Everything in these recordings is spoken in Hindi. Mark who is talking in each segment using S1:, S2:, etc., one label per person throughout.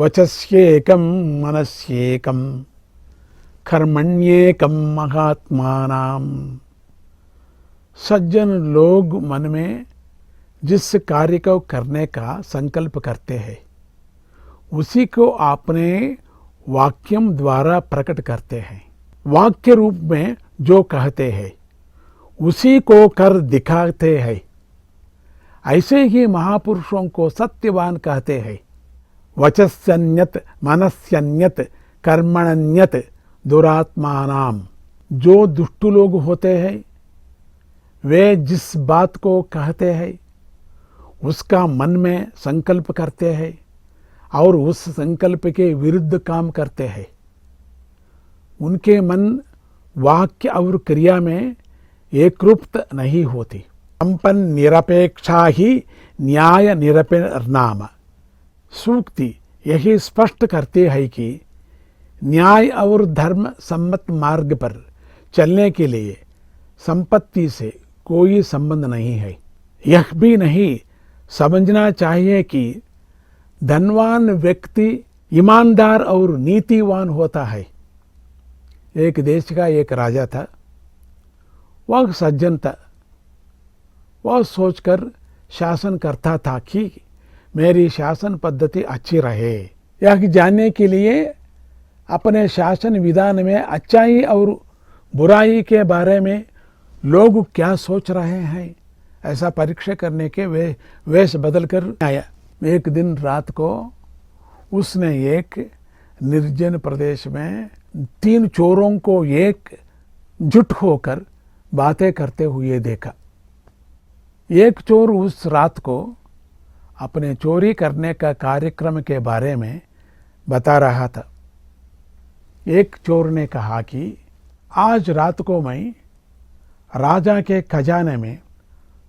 S1: वचस्येकं मनस्येकं कर्मण्येकं महात्मानाम। सज्जन लोग मन में जिस कार्य को करने का संकल्प करते हैं उसी को अपने वाक्यम द्वारा प्रकट करते हैं। वाक्य रूप में जो कहते हैं उसी को कर दिखाते हैं। ऐसे ही महापुरुषों को सत्यवान कहते हैं। वचस्यन्यत मनस्यन्यत कर्मण्यन्यत दुरात्मानाम। जो दुष्ट लोग होते हैं वे जिस बात को कहते हैं उसका मन में संकल्प करते हैं और उस संकल्प के विरुद्ध काम करते हैं। उनके मन वाक्य और क्रिया में एकरूपता नहीं होती। संपन्न निरपेक्षा ही न्याय निरपेक्षनाम। सूक्ति यही स्पष्ट करती है कि न्याय और धर्म सम्मत मार्ग पर चलने के लिए संपत्ति से कोई संबंध नहीं है। यह भी नहीं समझना चाहिए कि धनवान व्यक्ति ईमानदार और नीतिवान होता है। एक देश का एक राजा था। वह सज्जन था। वह सोचकर शासन करता था कि मेरी शासन पद्धति अच्छी रहे। यह जानने के लिए अपने शासन विधान में अच्छाई और बुराई के बारे में लोग क्या सोच रहे हैं ऐसा परीक्षा करने के वेश बदल कर आया। एक दिन रात को उसने एक निर्जन प्रदेश में 3 चोरों को एकजुट होकर बातें करते हुए देखा। एक चोर उस रात को अपने चोरी करने का कार्यक्रम के बारे में बता रहा था। एक चोर ने कहा कि आज रात को मैं राजा के खजाने में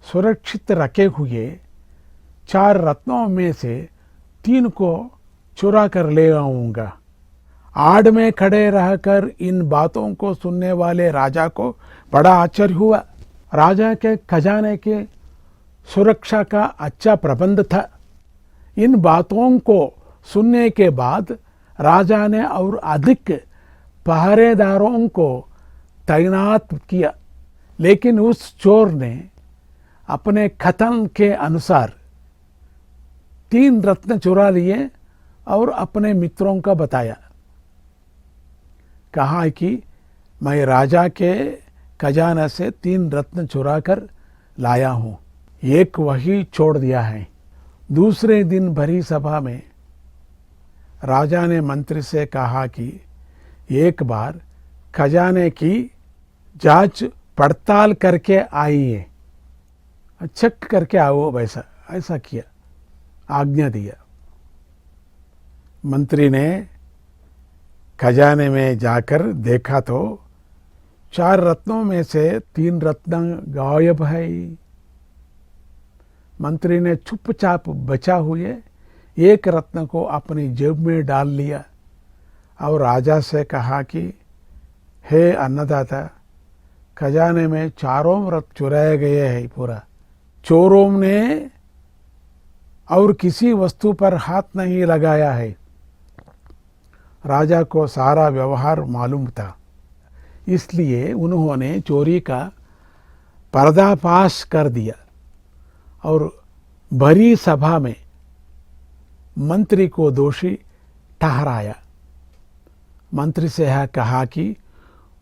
S1: सुरक्षित रखे हुए 4 रत्नों में से 3 को चुरा कर ले आऊंगा। आड़ में खड़े रहकर इन बातों को सुनने वाले राजा को बड़ा आश्चर्य हुआ। राजा के खजाने के सुरक्षा का अच्छा प्रबंध था। इन बातों को सुनने के बाद राजा ने और अधिक पहरेदारों को तैनात किया। लेकिन उस चोर ने अपने कथन के अनुसार 3 रत्न चुरा लिए और अपने मित्रों का बताया। कहा कि मैं राजा के खजाना से 3 रत्न चुरा कर लाया हूँ। एक वही छोड़ दिया है। दूसरे दिन भरी सभा में राजा ने मंत्री से कहा कि एक बार खजाने की जांच पड़ताल करके आइए। चेक करके आओ। वैसा ऐसा किया, आज्ञा दिया। मंत्री ने खजाने में जाकर देखा तो 4 रत्नों में से 3 रत्न गायब है। मंत्री ने चुपचाप बचा हुए 1 रत्न को अपनी जेब में डाल लिया और राजा से कहा कि हे अन्नदाता, खजाने में 4 रत्न चुराए गए हैं पूरा। चोरों ने और किसी वस्तु पर हाथ नहीं लगाया है। राजा को सारा व्यवहार मालूम था, इसलिए उन्होंने चोरी का पर्दाफाश कर दिया और भरी सभा में मंत्री को दोषी ठहराया। मंत्री से यह कहा कि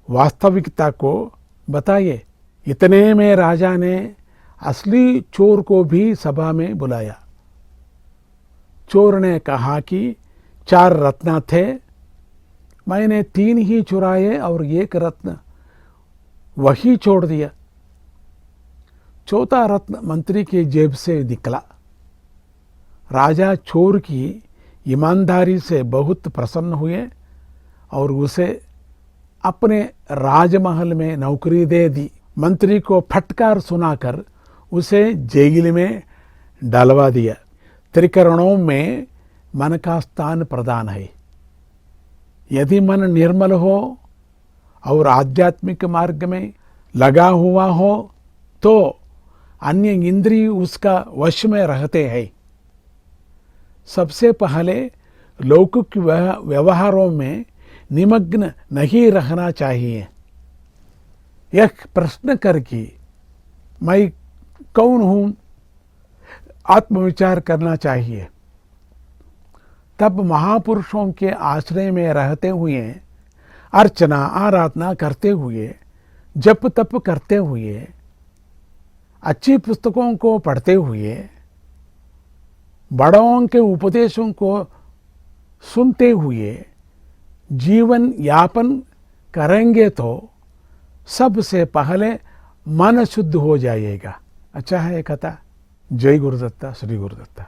S1: वास्तविकता को बताइए। इतने में राजा ने असली चोर को भी सभा में बुलाया। चोर ने कहा कि 4 रत्न थे, मैंने 3 ही चुराए और 1 रत्न वही छोड़ दिया। 4था रत्न मंत्री की जेब से निकला। राजा चोर की ईमानदारी से बहुत प्रसन्न हुए और उसे अपने राजमहल में नौकरी दे दी। मंत्री को फटकार सुनाकर उसे जेल में डलवा दिया। त्रिकरणों में मन का स्थान प्रधान है। यदि मन निर्मल हो और आध्यात्मिक मार्ग में लगा हुआ हो तो अन्य इंद्रिय उसका वश में रहते हैं। सबसे पहले लौकिक व्यवहारों में निमग्न नहीं रहना चाहिए। यह प्रश्न करके मैं कौन हूं आत्मविचार करना चाहिए। तब महापुरुषों के आश्रय में रहते हुए, अर्चना आराधना करते हुए, जप तप करते हुए, अच्छी पुस्तकों को पढ़ते हुए, बड़ों के उपदेशों को सुनते हुए जीवन यापन करेंगे तो सबसे पहले मन शुद्ध हो जाएगा। अच्छा है ये कथा। जय गुरुदत्ता, श्री गुरुदत्ता।